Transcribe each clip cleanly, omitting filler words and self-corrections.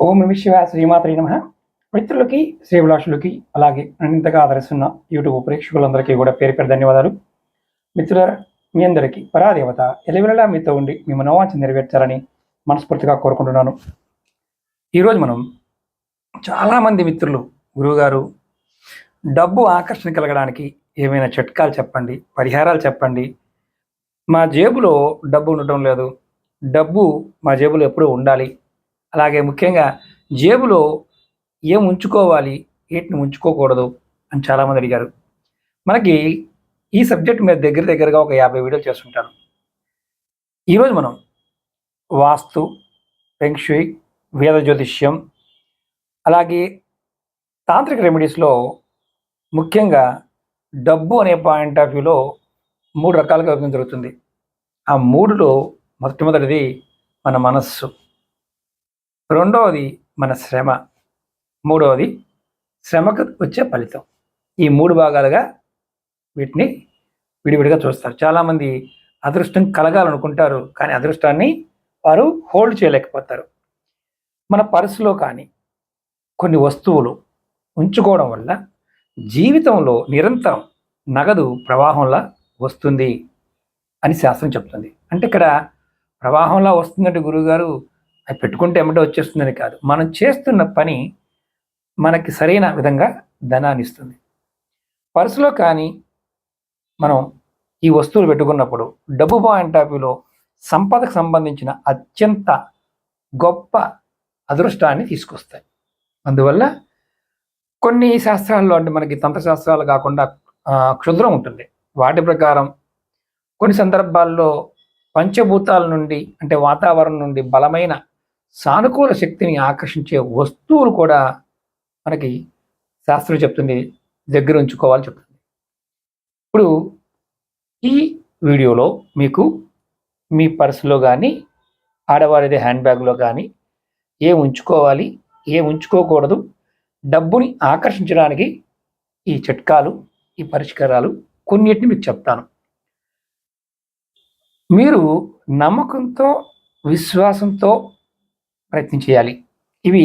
ఓం నమ శివాయ, శ్రీమాత్రే నమః. మిత్రులకి, శ్రీభిలాషులకి, అలాగే నన్ను ఇంతగా ఆదరిస్తున్న యూట్యూబ్ ప్రేక్షకులందరికీ కూడా పేరు పేరు ధన్యవాదాలు. మిత్రులారా, మీ అందరికీ పరాదేవత ఎలవెలలా మీతో ఉండి మీ మనోవాంఛ నెరవేర్చాలని మనస్ఫూర్తిగా కోరుకుంటున్నాను. ఈరోజు మనం చాలామంది మిత్రులు, గురువుగారు, డబ్బు ఆకర్షణ కలగడానికి ఏమైనా చిట్కాలు చెప్పండి, పరిహారాలు చెప్పండి, మా జేబులో డబ్బు ఉండటం లేదు, డబ్బు మా జేబులో ఎప్పుడూ ఉండాలి, అలాగే ముఖ్యంగా జేబులో ఏం ఉంచుకోవాలి, వీటిని ఉంచుకోకూడదు అని చాలామంది అడిగారు. మనకి ఈ సబ్జెక్ట్ మీద దగ్గరగా ఒక 50 వీడియోలు చేస్తుంటాను. ఈరోజు మనం వాస్తు, ఫెంగ్షుయ్, వేద జ్యోతిష్యం, అలాగే తాంత్రిక రెమెడీస్లో ముఖ్యంగా డబ్బు అనే పాయింట్ ఆఫ్ వ్యూలో 3 రకాలుగా విభజన జరుగుతుంది. ఆ 3లో మొట్టమొదటిది మన మనస్సు, రెండవది మన శ్రమ, మూడవది శ్రమకు వచ్చే ఫలితం. ఈ 3 భాగాలుగా వీటిని విడివిడిగా చూస్తారు. చాలామంది అదృష్టం కలగాలనుకుంటారు, కానీ అదృష్టాన్ని వారు హోల్డ్ చేయలేకపోతారు. మన పర్సులో కానీ కొన్ని వస్తువులు ఉంచుకోవడం వల్ల జీవితంలో నిరంతరం నగదు ప్రవాహంలా వస్తుంది అని శాస్త్రం చెప్తుంది. అంటే ఇక్కడ ప్రవాహంలా వస్తుందంటే గురువుగారు అవి పెట్టుకుంటే ఏమిటో వచ్చేస్తుందని కాదు, మనం చేస్తున్న పని మనకి సరైన విధంగా ధనాన్ని ఇస్తుంది. పర్సులో కానీ మనం ఈ వస్తువులు పెట్టుకున్నప్పుడు డబ్బు పాయింట్ ఆఫ్ వ్యూలో సంపదకు సంబంధించిన అత్యంత గొప్ప అదృష్టాన్ని తీసుకొస్తాయి. అందువల్ల కొన్ని శాస్త్రాల్లో, అంటే మనకి తంత్రశాస్త్రాలు కాకుండా క్షుద్రం ఉంటుంది, వాటి ప్రకారం కొన్ని సందర్భాల్లో పంచభూతాల నుండి, అంటే వాతావరణం నుండి బలమైన సానుకూల శక్తిని ఆకర్షించే వస్తువులు కూడా మనకి శాస్త్రం చెప్తుంది దగ్గర ఉంచుకోవాలి చెప్తుంది. ఇప్పుడు ఈ వీడియోలో మీకు మీ పర్సులో కానీ, ఆడవారిదే హ్యాండ్ బ్యాగ్లో కానీ ఏం ఉంచుకోవాలి, ఏం ఉంచుకోకూడదు, డబ్బుని ఆకర్షించడానికి ఈ చిట్కాలు, ఈ పరిష్కారాలు కొన్నిటిని మీకు చెప్తాను. మీరు నమ్మకంతో, విశ్వాసంతో ప్రయత్నం చేయాలి. ఇవి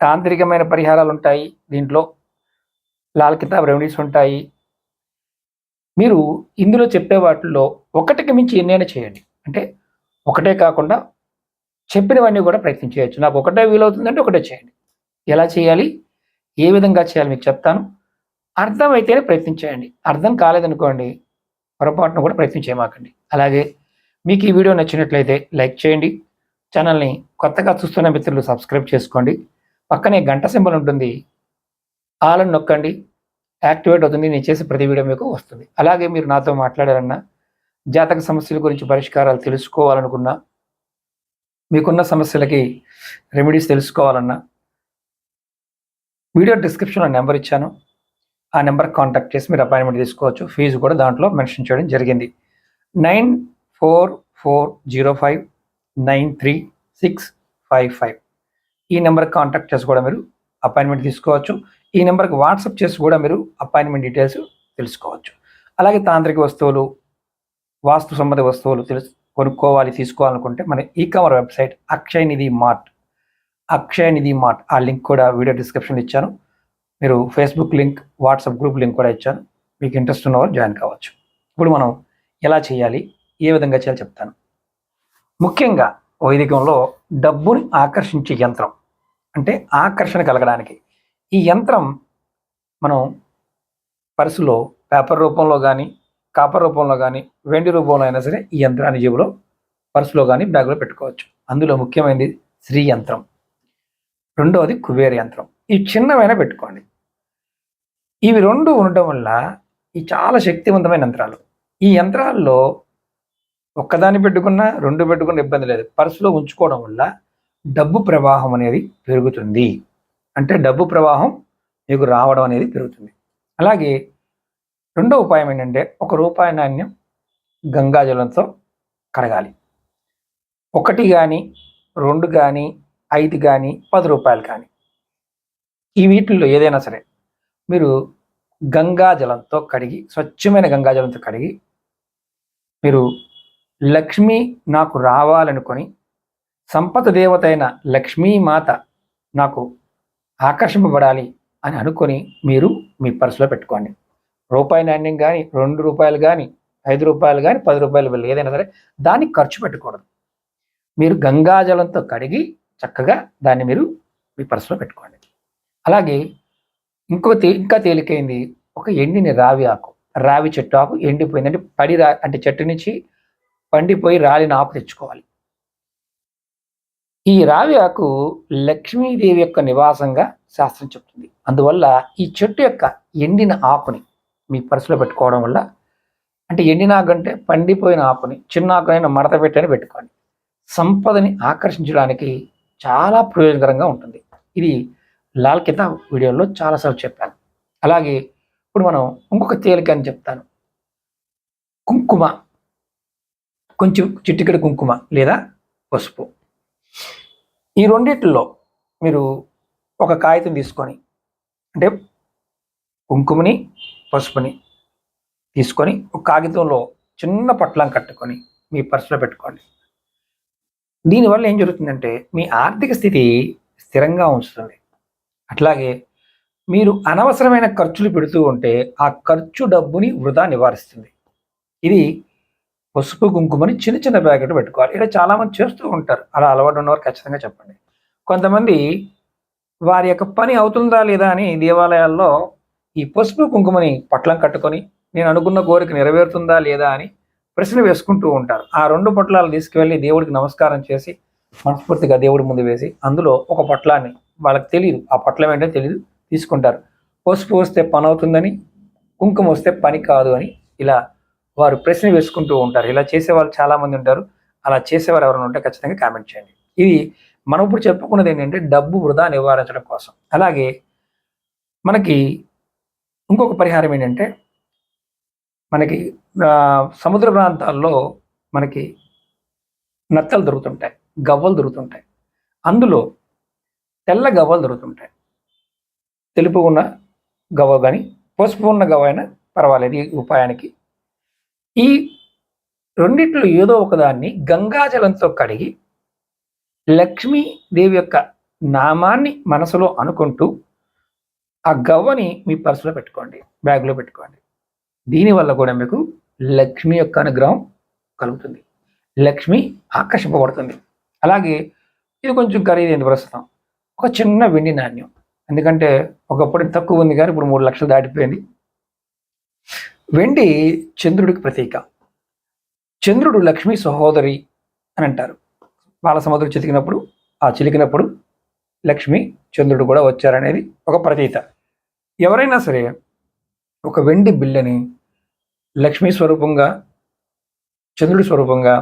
తాంత్రికమైన పరిహారాలు ఉంటాయి, దీంట్లో లాల్ కితాబ్ రెమెడీస్ ఉంటాయి. మీరు ఇందులో చెప్పే వాటిల్లో ఒకటికి మించి ఎన్నైనా చేయండి. అంటే ఒకటే కాకుండా చెప్పినవన్నీ కూడా ప్రయత్నం చేయొచ్చు. నాకు ఒకటే వీలవుతుందంటే ఒకటే చేయండి. ఎలా చేయాలి, ఏ విధంగా చేయాలి మీకు చెప్తాను. అర్థమైతేనే ప్రయత్నం చేయండి. అర్థం కాలేదనుకోండి, పొరపాటును కూడా ప్రయత్నం చేయమాకండి. అలాగే మీకు ఈ వీడియో నచ్చినట్లయితే లైక్ చేయండి. ఛానల్ని కొత్తగా చూస్తున్న మిత్రులు సబ్స్క్రైబ్ చేసుకోండి. పక్కనే గంట సింబల్ ఉంటుంది, ఆల్ అని నొక్కండి, యాక్టివేట్ అవుతుంది. నేను చేసే ప్రతి వీడియో మీకు వస్తుంది. అలాగే మీరు నాతో మాట్లాడాలన్నా, జాతక సమస్యల గురించి పరిష్కారాలు తెలుసుకోవాలనుకున్నా, మీకున్న సమస్యలకి రెమెడీస్ తెలుసుకోవాలన్నా, వీడియో డిస్క్రిప్షన్లో నెంబర్ ఇచ్చాను, ఆ నెంబర్కి కాంటాక్ట్ చేసి మీరు అపాయింట్మెంట్ తీసుకోవచ్చు. ఫీజు కూడా దాంట్లో మెన్షన్ చేయడం జరిగింది. 9440593655 ఈ నెంబర్కి కాంటాక్ట్ చేసి కూడా మీరు అపాయింట్మెంట్ తీసుకోవచ్చు. ఈ నెంబర్కి వాట్సాప్ చేసి కూడా మీరు అపాయింట్మెంట్ డీటెయిల్స్ తెలుసుకోవచ్చు. అలాగే తాంత్రిక వస్తువులు, వాస్తు సంబంధ వస్తువులు కొనుక్కోవాలి, తీసుకోవాలనుకుంటే మన ఈ-కామర్స్ వెబ్సైట్ అక్షయ నిధి మార్ట్, ఆ లింక్ కూడా వీడియో డిస్క్రిప్షన్లో ఇచ్చాను. మీరు Facebook link, WhatsApp group link కూడా ఇచ్చాను. మీకు ఇంట్రెస్ట్ ఉన్నవారు జాయిన్ కావచ్చు. ఇప్పుడు మనం ఎలా చేయాలి, ఏ విధంగా చేయాలి చెప్తాను. ముఖ్యంగా వైదికంలో డబ్బుని ఆకర్షించే యంత్రం, అంటే ఆకర్షణ కలగడానికి ఈ యంత్రం మనం పర్సులో పేపర్ రూపంలో కానీ, కాపర్ రూపంలో కానీ, వెండి రూపంలో అయినా సరే ఈ యంత్రాన్ని జేబులో, పర్సులో కానీ, బ్యాగ్లో పెట్టుకోవచ్చు. అందులో ముఖ్యమైనది శ్రీ యంత్రం, రెండవది కుబేర యంత్రం. ఈ చిన్నవైనా పెట్టుకోండి. ఇవి 2 ఉండటం వల్ల ఈ చాలా శక్తివంతమైన యంత్రాలు. ఈ యంత్రాల్లో ఒక్కదాన్ని పెట్టుకున్నా, 2 పెట్టుకున్న ఇబ్బంది లేదు. పర్సులో ఉంచుకోవడం వల్ల డబ్బు ప్రవాహం అనేది పెరుగుతుంది. అంటే డబ్బు ప్రవాహం మీకు రావడం అనేది పెరుగుతుంది. అలాగే రెండో ఉపాయం ఏంటంటే, ₹1 నాణ్యం గంగాజలంతో కడగాలి. 1 కానీ, 2 కానీ, 5 కానీ, ₹10 కానీ, ఈ వీటిల్లో ఏదైనా సరే మీరు గంగాజలంతో కడిగి, స్వచ్ఛమైన గంగాజలంతో కడిగి, మీరు లక్ష్మి నాకు రావాలనుకొని, సంపద దేవత అయిన లక్ష్మీమాత నాకు ఆకర్షింపబడాలి అని అనుకొని మీరు మీ పర్సులో పెట్టుకోండి. రూపాయి నాణ్యం కానీ, రూ. 2 కానీ, రూ. 5 కానీ, రూ. 10 బిల్లు ఏదైనా సరే దాన్ని ఖర్చు పెట్టకూడదు. మీరు గంగాజలంతో కడిగి చక్కగా దాన్ని మీరు మీ పర్సులో పెట్టుకోండి. అలాగే ఇంకా తేలికైంది, ఒక ఎండిన రావి ఆకు, రావి చెట్టు ఆకు ఎండిపోయిందంటే అంటే చెట్టు నుంచి పండిపోయి రాలిన ఆకు తెచ్చుకోవాలి. ఈ రావి ఆకు లక్ష్మీదేవి యొక్క నివాసంగా శాస్త్రం చెప్తుంది. అందువల్ల ఈ చెట్టు యొక్క ఎండిన ఆకుని మీ పర్సులో పెట్టుకోవడం వల్ల, అంటే ఎండిన ఆకు అంటే పండిపోయిన ఆకుని, చిన్న ఆకునైనా మడత పెట్టని పెట్టుకోండి. సంపదని ఆకర్షించడానికి చాలా ప్రయోజనకరంగా ఉంటుంది. ఇది లాల్ కితాబ్ వీడియోలో చాలాసార్లు చెప్పాను. అలాగే ఇప్పుడు మనం ఇంకొక తేలిక అని చెప్తాను. కుంకుమ, కొంచెం చిటికెడు కుంకుమ లేదా పసుపు, ఈ రెండిట్లో మీరు ఒక కాగితం తీసుకొని, అంటే కుంకుమని పసుపుని తీసుకొని ఒక కాగితంలో చిన్న పట్లం కట్టుకొని మీ పర్సులో పెట్టుకోండి. దీనివల్ల ఏం జరుగుతుందంటే మీ ఆర్థిక స్థితి స్థిరంగా ఉంచుతుంది. అట్లాగే మీరు అనవసరమైన ఖర్చులు పెడుతూ ఉంటే ఆ ఖర్చు డబ్బుని వృధా నివారిస్తుంది. ఇది పసుపు కుంకుమని చిన్న చిన్న ప్యాకెట్ పెట్టుకోవాలి. ఇలా చాలామంది చేస్తూ ఉంటారు. అలా అలవాటు ఉన్నవారు ఖచ్చితంగా చెప్పండి. కొంతమంది వారి యొక్క పని అవుతుందా లేదా అని దేవాలయాల్లో ఈ పసుపు కుంకుమని పట్లం కట్టుకొని నేను అనుకున్న కోరిక నెరవేరుతుందా లేదా అని ప్రశ్న వేసుకుంటూ ఉంటారు. ఆ 2 పొట్లాలు తీసుకువెళ్ళి దేవుడికి నమస్కారం చేసి మనస్ఫూర్తిగా దేవుడి ముందు వేసి అందులో ఒక పొట్లాన్ని, వాళ్ళకి తెలియదు ఆ పొట్లం ఏంటో తెలియదు, తీసుకుంటారు. పసుపు వస్తే పని అవుతుందని, కుంకుమ వస్తే పని కాదు అని ఇలా వారు ప్రశ్న వేసుకుంటూ ఉంటారు. ఇలా చేసేవాళ్ళు చాలామంది ఉంటారు. అలా చేసేవారు ఎవరైనా ఉంటే ఖచ్చితంగా కామెంట్ చేయండి. ఇది మనం ఇప్పుడు చెప్పుకున్నది ఏంటంటే డబ్బు వృధా నివారించడం కోసం. అలాగే మనకి ఇంకొక పరిహారం ఏంటంటే, మనకి సముద్ర ప్రాంతాల్లో మనకి నత్తలు దొరుకుతుంటాయి, గవ్వలు దొరుకుతుంటాయి. అందులో తెల్ల గవ్వలు దొరుకుతుంటాయి. తెలుపు ఉన్న గవ్వ కానీ పసుపు ఉన్న గవ్వ అయినా పర్వాలేదు ఈ ఉపాయానికి. ఈ రెండిట్లో ఏదో ఒకదాన్ని గంగాజలంతో కడిగి లక్ష్మీదేవి యొక్క నామాన్ని మనసులో అనుకుంటూ ఆ గవ్వని మీ పర్సులో పెట్టుకోండి, బ్యాగ్లో పెట్టుకోండి. దీనివల్ల కూడా మీకు లక్ష్మి యొక్క అనుగ్రహం కలుగుతుంది, లక్ష్మి ఆకర్షింపబడుతుంది. అలాగే ఇది కొంచెం ఖరీదైంది ప్రస్తుతం, ఒక చిన్న వెండి నాణ్యం. ఎందుకంటే ఒకప్పుడు తక్కువ ఉంది కానీ ఇప్పుడు 3 లక్షలు దాటిపోయింది. వెండి చంద్రుడికి ప్రతీక. చంద్రుడు లక్ష్మీ సహోదరి అని అంటారు. పాల సముద్రం చిలికినప్పుడు లక్ష్మి చంద్రుడు కూడా వచ్చారనేది ఒక ప్రతీత. ఎవరైనా సరే ఒక వెండి బిళ్ళని లక్ష్మీ స్వరూపంగా, చంద్రుడి స్వరూపంగా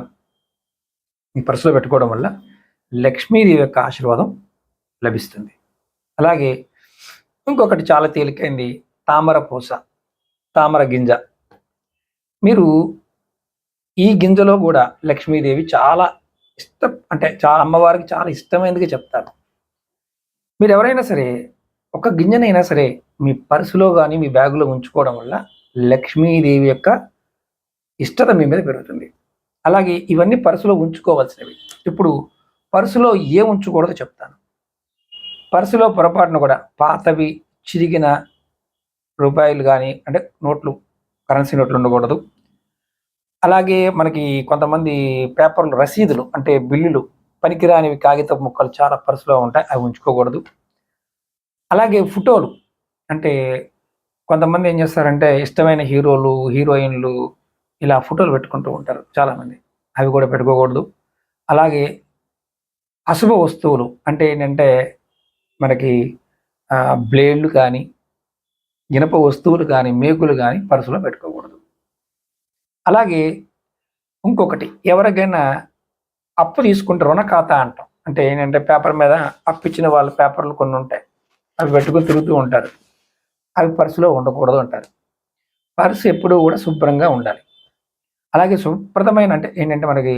మీ పర్సులో పెట్టుకోవడం వల్ల లక్ష్మీదేవి యొక్క ఆశీర్వాదం లభిస్తుంది. అలాగే ఇంకొకటి చాలా తేలికైంది, తామర పూస, తామర గింజ. మీరు ఈ గింజలో కూడా లక్ష్మీదేవి చాలా అమ్మవారికి చాలా ఇష్టమైనదిగా చెప్తారు. మీరు ఎవరైనా సరే ఒక గింజనైనా సరే మీ పర్సులో కానీ మీ బ్యాగులో ఉంచుకోవడం వల్ల లక్ష్మీదేవి యొక్క ఇష్టత మీ మీద పెరుగుతుంది. అలాగే ఇవన్నీ పర్సులో ఉంచుకోవాల్సినవి. ఇప్పుడు పర్సులో ఏ ఉంచకూడదో చెప్తాను. పర్సులో పొరపాటున కూడా పాతవి, చిరిగిన రూపాయలు కానీ, అంటే నోట్లు, కరెన్సీ నోట్లు ఉండకూడదు. అలాగే మనకి కొంతమంది పేపర్లు, రసీదులు అంటే బిల్లులు, పనికిరానివి కాగితపు ముక్కలు చాలా పర్సులో ఉంటాయి, అవి ఉంచుకోకూడదు. అలాగే ఫోటోలు, అంటే కొంతమంది ఏం చేస్తారంటే ఇష్టమైన హీరోలు, హీరోయిన్లు ఇలా ఫోటోలు పెట్టుకుంటూ ఉంటారు చాలామంది, అవి కూడా పెట్టుకోకూడదు. అలాగే అశుభ వస్తువులు అంటే ఏంటంటే మనకి బ్లేడ్లు కానీ, ఇనప వస్తువులు కానీ, మేకులు కానీ పర్సులో పెట్టుకోకూడదు. అలాగే ఇంకొకటి, ఎవరికైనా అప్పు తీసుకుంటే రుణ ఖాతా అంటాం. అంటే ఏంటంటే పేపర్ మీద అప్పు ఇచ్చిన వాళ్ళ పేపర్లు కొన్ని ఉంటాయి, అవి పెట్టుకుని తిరుగుతూ ఉంటారు, అవి పర్సులో ఉండకూడదు అంటారు. పర్సు ఎప్పుడూ కూడా శుభ్రంగా ఉండాలి. అలాగే శుభ్రతమైన అంటే ఏంటంటే మనకి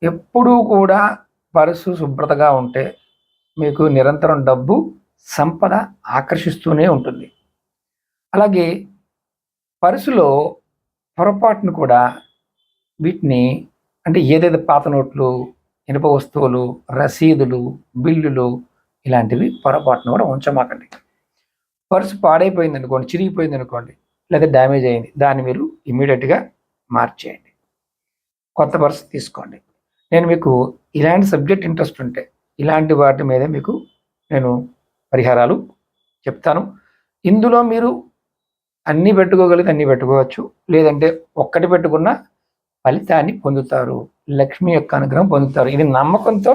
ఎప్పుడూ కూడా పర్సు శుభ్రతగా ఉంటే మీకు నిరంతరం డబ్బు, సంపద ఆకర్షిస్తూనే ఉంటుంది. అలాగే పర్సులో పొరపాటును కూడా వీటిని, అంటే ఏదైతే పాత నోట్లు, ఇనుప వస్తువులు, రసీదులు, బిల్లులు, ఇలాంటివి పొరపాటును కూడా ఉంచమాకండి. పర్సు పాడైపోయింది అనుకోండి, చిరిగిపోయింది అనుకోండి, లేదా డ్యామేజ్ అయింది, దాన్ని మీరు ఇమ్మీడియట్గా మార్చేయండి, కొత్త పర్సు తీసుకోండి. నేను మీకు ఇలాంటి సబ్జెక్ట్ ఇంట్రెస్ట్ ఉంటే ఇలాంటి వాటి మీద మీకు నేను పరిహారాలు చెప్తాను. ఇందులో మీరు అన్నీ పెట్టుకోగలిగితే అన్నీ పెట్టుకోవచ్చు, లేదంటే ఒక్కటి పెట్టుకున్న ఫలితాన్ని పొందుతారు, లక్ష్మి యొక్క అనుగ్రహం పొందుతారు. ఇది నమ్మకంతో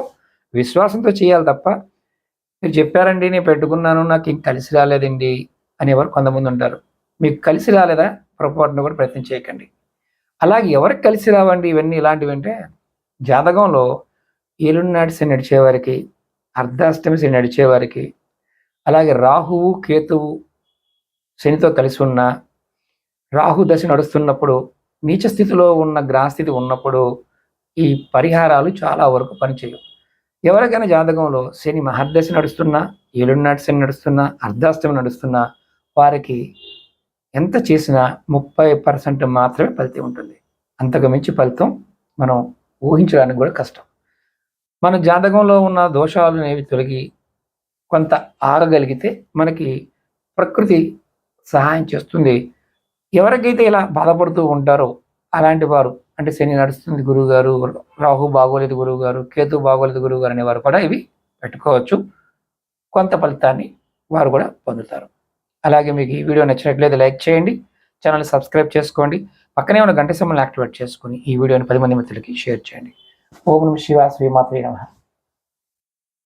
విశ్వాసంతో చేయాలి తప్ప మీరు చెప్పారండి నేను పెట్టుకున్నాను నాకు ఇంక కలిసి రాలేదండి అనేవారు కొంతమంది ఉంటారు. మీకు కలిసి రాలేదా, పొరపాటున కూడా ప్రయత్నం చేయకండి. అలాగే ఎవరికి కలిసి రావండి ఇవన్నీ ఇలాంటివి అంటే, జాతకంలో ఏలునాటి శని నడిచేవారికి, అర్ధాష్టమి శని నడిచేవారికి, అలాగే రాహువు కేతువు శనితో కలిసి ఉన్న, రాహు దశ నడుస్తున్నప్పుడు, నీచ స్థితిలో ఉన్న గ్రహస్థితి ఉన్నప్పుడు ఈ పరిహారాలు చాలా వరకు పనిచేయవు. ఎవరికైనా జాతకంలో శని మహర్దశ నడుస్తున్నా, ఏలునాటి శని నడుస్తున్నా, అర్ధాష్టమి నడుస్తున్నా వారికి ఎంత చేసినా 30% మాత్రమే ఫలితం ఉంటుంది. అంతకు మించి ఫలితం మనం ఊహించడానికి కూడా కష్టం. మన జాతకంలో ఉన్న దోషాలు అనేవి తొలగి కొంత ఆగగలిగితే మనకి ప్రకృతి సహాయం చేస్తుంది. ఎవరికైతే ఇలా బాధపడుతూ ఉంటారో అలాంటి వారు, అంటే శని నడుస్తుంది గురువుగారు, రాహు బాగోలేదు గురువుగారు, కేతు బాగోలేదు గురువుగారు అనేవారు కూడా ఇవి పెట్టుకోవచ్చు. కొంత ఫలితాన్ని వారు కూడా పొందుతారు. అలాగే మీకు ఈ వీడియో నచ్చినట్లయితే లైక్ చేయండి, ఛానల్ సబ్స్క్రైబ్ చేసుకోండి, పక్కనే ఉన్న గంట సింబల్ని యాక్టివేట్ చేసుకుని ఈ వీడియోని 10 మంది మిత్రులకి షేర్ చేయండి. ఓం నమః శివాయ, శ్రీమాత్రే నమః.